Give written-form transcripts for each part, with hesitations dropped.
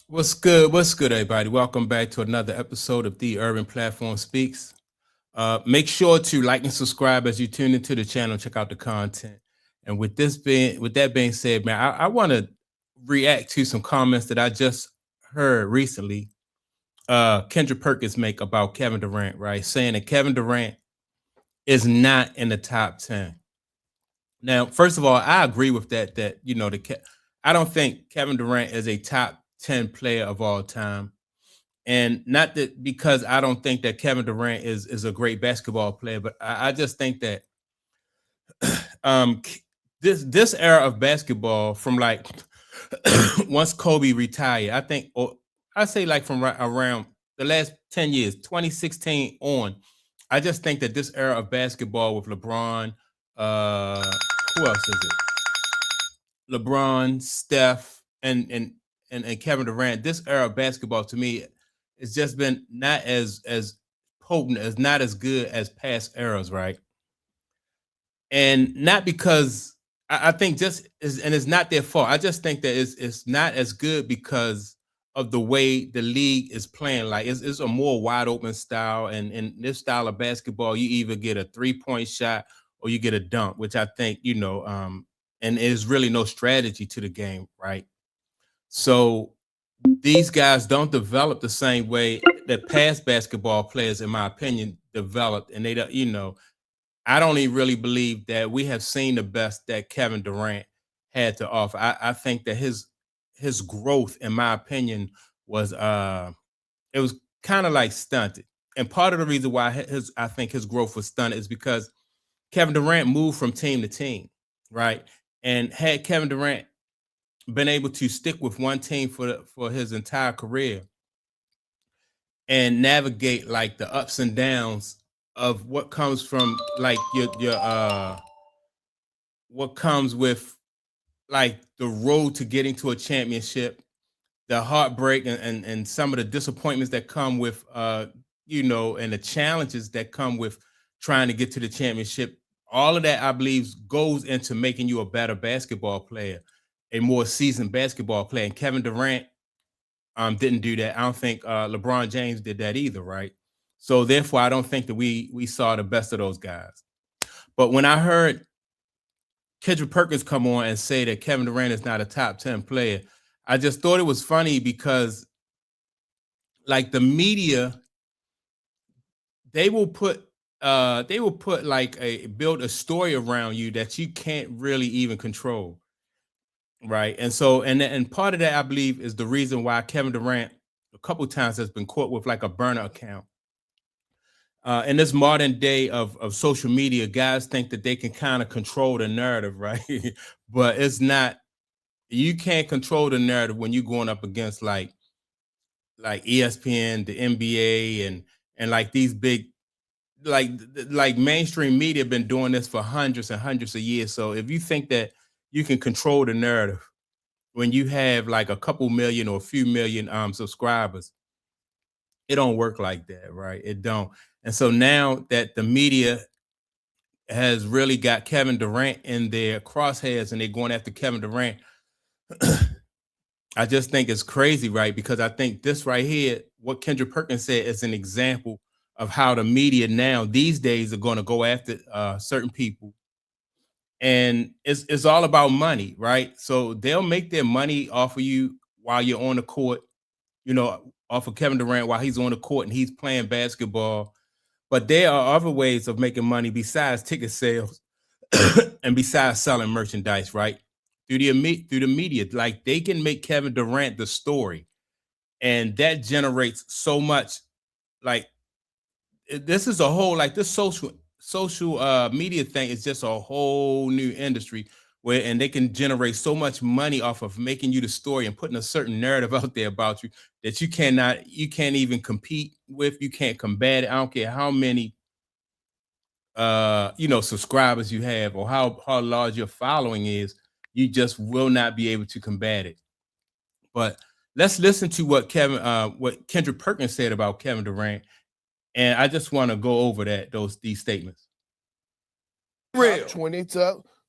What's good? What's good, everybody? Welcome back to another episode of The Urban Platform Speaks. Make sure to like and subscribe as you tune into the channel. Check out the content. And with that being said, man, I want to react to some comments that I just heard recently. Kendrick Perkins make about Kevin Durant, right? Saying that Kevin Durant is not in the top 10. Now, first of all, I agree with that. I don't think Kevin Durant is a top 10 player of all time. And not that because I don't think that Kevin Durant is a great basketball player, but I just think that um this era of basketball from like once Kobe retired, I think, or I say like from around the last 10 years, 2016 on, I just think that this era of basketball with LeBron, who else is it? LeBron, Steph, and Kevin Durant. This era of basketball to me, it's just been not as potent, as not as good as past eras, right? And not because I think just is, and it's not their fault. I just think that it's not as good because of the way the league is playing. Like it's a more wide open style, and in this style of basketball, you either get a 3-point shot or you get a dunk, which I think and there's really no strategy to the game, right? So these guys don't develop the same way that past basketball players, in my opinion, developed, and they don't, I don't even really believe that we have seen the best that Kevin Durant had to offer. I think that his growth, in my opinion, was it was kind of like stunted. And part of the reason why his I think his growth was stunted is because Kevin Durant moved from team to team, right? And had Kevin Durant been able to stick with one team for his entire career and navigate like the ups and downs of what comes from like your what comes with like the road to getting to a championship, the heartbreak and some of the disappointments that come with and the challenges that come with trying to get to the championship. All of that, I believe, goes into making you a better basketball player, a more seasoned basketball player. And Kevin Durant didn't do that. I don't think LeBron James did that either, right? So therefore, I don't think that we saw the best of those guys. But when I heard Kendrick Perkins come on and say that Kevin Durant is not a top 10 player, I just thought it was funny because like the media, they will put like a build a story around you that you can't really even control. Right. And so and part of that, I believe, is the reason why Kevin Durant a couple times has been caught with like a burner account. In this modern day of social media, guys think that they can kind of control the narrative, right? But it's not. You can't control the narrative when you're going up against like ESPN, the NBA, and like these big like mainstream media been doing this for hundreds and hundreds of years. So if you think that you can control the narrative when you have like a couple million or a few million subscribers, it don't work like that, right? It don't. And so now that the media has really got Kevin Durant in their crosshairs and they're going after Kevin Durant, I just think it's crazy, right? Because I think this right here, what Kendrick Perkins said, is an example of how the media now these days are going to go after certain people, and it's all about money, right? So they'll make their money off of you while you're on the court, off of Kevin Durant while he's on the court and he's playing basketball. But there are other ways of making money besides ticket sales and besides selling merchandise, right? Through the media, like they can make Kevin Durant the story, and that generates so much. Like this is a whole like this social media thing is just a whole new industry where and they can generate so much money off of making you the story and putting a certain narrative out there about you that you can't even compete with, you can't combat it. I don't care how many subscribers you have or how large your following is, you just will not be able to combat it. But let's listen to what Kendrick Perkins said about Kevin Durant, and I just want to go over these statements. Top 20,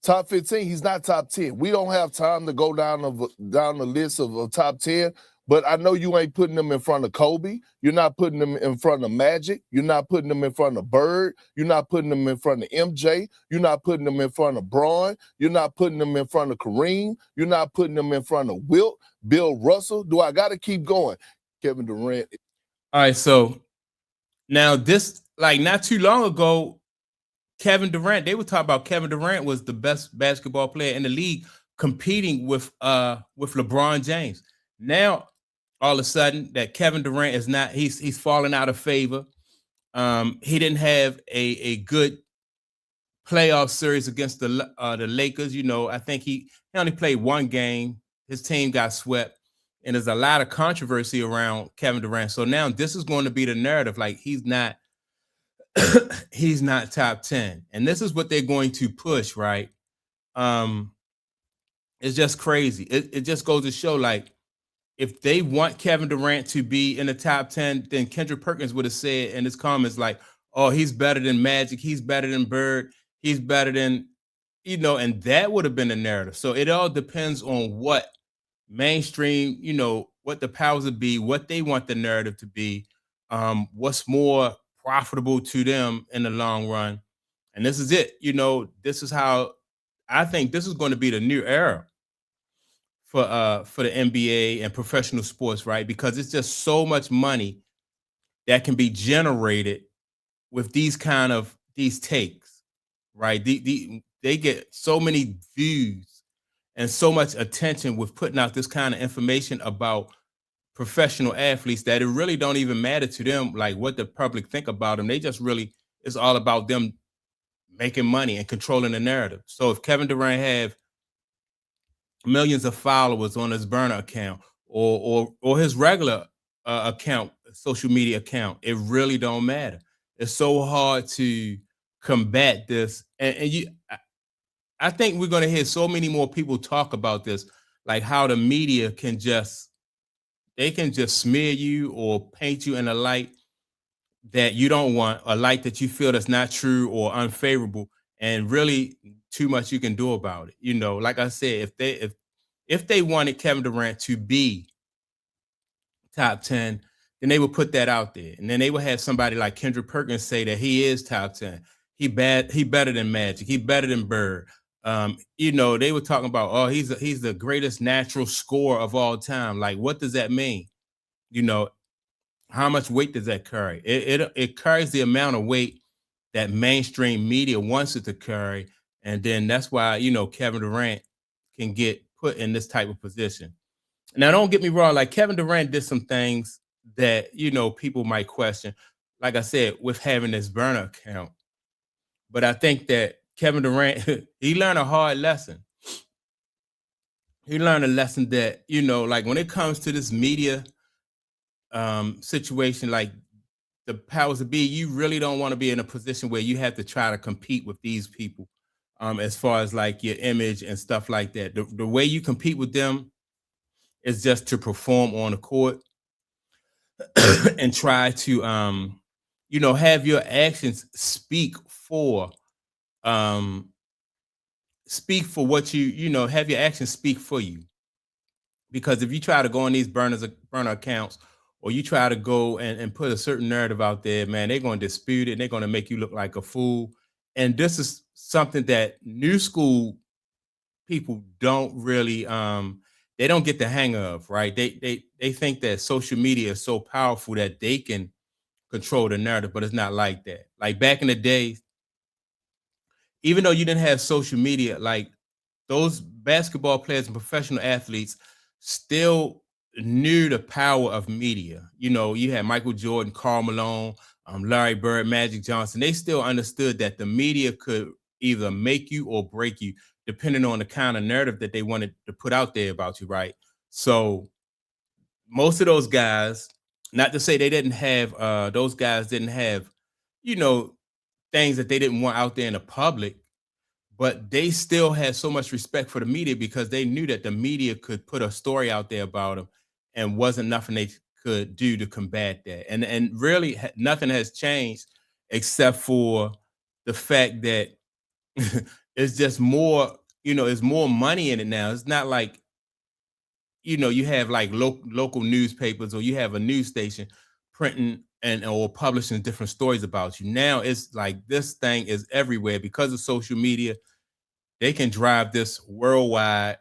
top 15. He's not top 10. We don't have time to go down the list of top 10. But I know you ain't putting them in front of Kobe. You're not putting them in front of Magic. You're not putting them in front of Bird. You're not putting them in front of MJ. You're not putting them in front of Braun. You're not putting them in front of Kareem. You're not putting them in front of Wilt, Bill Russell. Do I got to keep going? Kevin Durant. All right, so now this, like not too long ago, Kevin Durant, they were talking about Kevin Durant was the best basketball player in the league, competing with LeBron James. Now, all of a sudden, that Kevin Durant is not, he's falling out of favor. He didn't have a good playoff series against the Lakers. You know, I think he only played one game. His team got swept, and there's a lot of controversy around Kevin Durant. So now this is going to be the narrative. Like he's not he's not top 10. And this is what they're going to push, right? It's just crazy. It just goes to show, like, if they want Kevin Durant to be in the top 10, then Kendrick Perkins would have said in his comments, like, oh, he's better than Magic, he's better than Bird, he's better than, you know, and that would have been the narrative. So it all depends on what mainstream, you know, what the powers would be, what they want the narrative to be, what's more profitable to them in the long run. And this is it. You know, this is how I think this is going to be the new era for the NBA and professional sports, right? Because it's just so much money that can be generated with these takes, right? They get so many views and so much attention with putting out this kind of information about professional athletes that it really don't even matter to them, like what the public think about them. They just really, it's all about them making money and controlling the narrative. So if Kevin Durant have millions of followers on his burner account or his regular account, social media account, it really don't matter. It's so hard to combat this, and I think we're going to hear so many more people talk about this, like how the media can just, they can just smear you or paint you in a light that you don't want, a light that you feel that's not true or unfavorable, and really too much you can do about it. You know, like I said, if they wanted Kevin Durant to be top 10, then they would put that out there. And then they would have somebody like Kendrick Perkins say that he is top 10. He better than Magic. He better than Bird. You know, they were talking about, oh, he's the greatest natural scorer of all time. Like, what does that mean? You know, how much weight does that carry? It carries the amount of weight that mainstream media wants it to carry. And then that's why, you know, Kevin Durant can get put in this type of position. Now, don't get me wrong, like Kevin Durant did some things that, you know, people might question, like I said, with having this burner account. But I think that Kevin Durant, he learned a hard lesson. He learned a lesson that, you know, like when it comes to this media situation, like the powers that be, you really don't want to be in a position where you have to try to compete with these people, as far as like your image and stuff like that. The way you compete with them is just to perform on the court and try to you know, have your actions um speak for what you know, have your actions speak for you. Because if you try to go on these burner accounts, or you try to go and put a certain narrative out there, man, they're going to dispute it and they're going to make you look like a fool. And this is something that new school people don't really they don't get the hang of, right? They think that social media is so powerful that they can control the narrative, but it's not like that. Like back in the day, even though you didn't have social media, like those basketball players and professional athletes still knew the power of media. You know, you had Michael Jordan, Karl Malone, Larry Bird, Magic Johnson. They still understood that the media could either make you or break you, depending on the kind of narrative that they wanted to put out there about you, right? So most of those guys, not to say they didn't have, those guys didn't have, you know, things that they didn't want out there in the public, but they still had so much respect for the media because they knew that the media could put a story out there about them and wasn't nothing they could do to combat that. And really nothing has changed except for the fact that it's just more, you know, it's more money in it now. It's not like, you have like local newspapers, or you have a news station printing and or publishing different stories about you. Now it's like this thing is everywhere because of social media. They can drive this worldwide,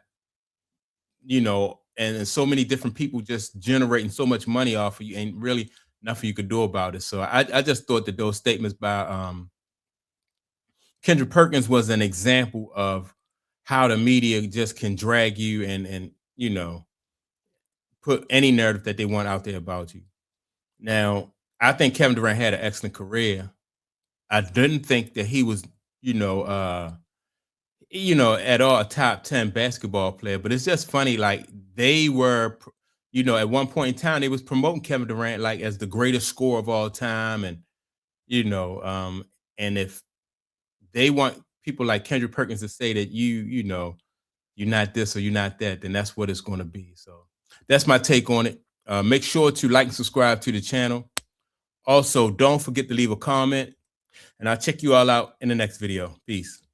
and so many different people just generating so much money off of you, and really nothing you could do about it. So I just thought that those statements by Kendrick Perkins was an example of how the media just can drag you and put any narrative that they want out there about you. Now, I think Kevin Durant had an excellent career. I didn't think that he was, you know, uh, at all a top 10 basketball player, but it's just funny. Like they were, at one point in time, they was promoting Kevin Durant like as the greatest scorer of all time. And, you know, and if they want people like Kendrick Perkins to say that you're not this or you're not that, then that's what it's going to be. So that's my take on it. Make sure to like and subscribe to the channel. Also, don't forget to leave a comment, and I'll check you all out in the next video. Peace.